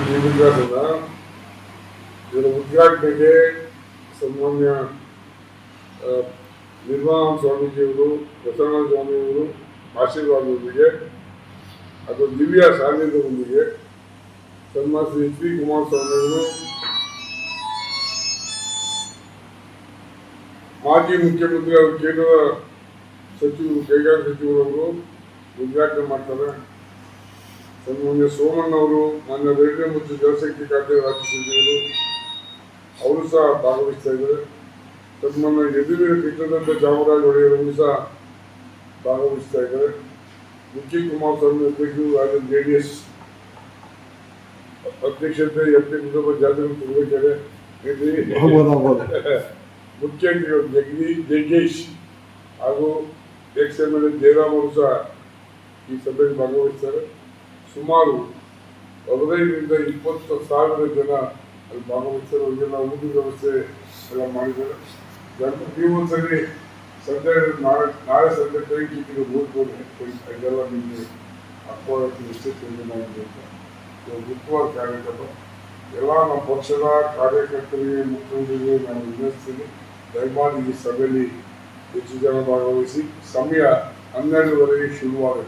ಈ ವಿನ್ಯಾಸದ ಇದರ ಉದ್ಘಾಟನೆಗೆ ಸನ್ಮಾನ್ಯ ನಿರ್ಮಲಾ ಸ್ವಾಮೀಜಿಯವರು, ಬಸವರಾಜ ಸ್ವಾಮಿಯವರು ಆಶೀರ್ವಾದದೊಂದಿಗೆ ಅದು ದಿವ್ಯ ಸಾನ್ನಿಧ್ಯದೊಂದಿಗೆ ಸನ್ಮಾನ್ಯ ಶ್ರೀ ಎಚ್ ಡಿ ಕುಮಾರಸ್ವಾಮಿಯವರು, ಮಾಜಿ ಮುಖ್ಯಮಂತ್ರಿ ಅವರು, ಕೇಂದ್ರ ಸಚಿವರು, ಕೈಗಾರಿಕಾ ಸಚಿವರವರು ಉದ್ಘಾಟನೆ ಮಾಡ್ತಾರೆ. ಸನ್ಮಾನ್ಯ ಸೋಮಣ್ಣ ಅವರು, ಮಾನ್ಯ ರೈಲ್ವೆ ಮತ್ತು ಜಲಶಕ್ತಿ ಖಾತೆ ರಾಜ್ಯ ಸಚಿವರು ಅವರು ಸಹ ಭಾಗವಹಿಸ್ತಾ ಇದ್ದಾರೆ. ಸನ್ಮಾನ್ಯ ಯದುವೀರ ಕೃಷ್ಣದಂತ ಚಾಮರಾಜ ಒಡೆಯರನ್ನು ಸಹ ಭಾಗವಹಿಸ್ತಾ ಇದ್ದಾರೆ. ಮುಖ್ಯ ಕುಮಾರಸ್ವಾಮಿ ಅಧ್ಯಕ್ಷರು, ರಾಜ್ಯದ JDS ಅಧ್ಯಕ್ಷತೆ MP ಕುಟುಂಬ ಜಾತಿ ತುರುವೇಕೆರೆ ಮುಖ್ಯಮಂತ್ರಿಗಳು ಜಗದೀಶ್ ಹಾಗೂ XMLA ಜಯರಾಮ್ ಅವರು ಸಹ ಈ ಸಭೆಯಲ್ಲಿ ಭಾಗವಹಿಸ್ತಾರೆ. ಸುಮಾರು 15ರಿಂದ 20,000 ಜನ ಅಲ್ಲಿ ಭಾಗವಹಿಸ್ತಾರೆ. ಅವರಿಗೆಲ್ಲ ಊಟದ ವ್ಯವಸ್ಥೆ ಎಲ್ಲ ಮಾಡಿದ್ದಾರೆ. ನೀವು ಒಂದ್ಸರಿ ಸಂಜೆ ನಾಳೆ ಸಂಜೆ ಟ್ರೈನ್ ಟಿಕೆಟ್ ಓದ್ಬೋದು. ಇದೆಲ್ಲ ನಿಮಗೆ ಅರ್ಥವಾಗುತ್ತೆ ಎಷ್ಟೇ ಚೇಂಜ್ ಮಾಡಿದೆ ಅಂತ. ಮುಖ್ಯವಾದ ಕಾರ್ಯಕ್ರಮ ಎಲ್ಲ ನಮ್ಮ ಪಕ್ಷದ ಕಾರ್ಯಕರ್ತರಿಗೆ, ಮುಖಂಡರಿಗೆ ನಾನು ವಿನಂತಿಸ್ತೀನಿ, ದಯಮಾಡಿ ಈ ಸಭೆಯಲ್ಲಿ ಹೆಚ್ಚು ಜನ ಭಾಗವಹಿಸಿ. ಸಮಯ 12ವರೆಗೆ ಶುಕ್ರವಾರ.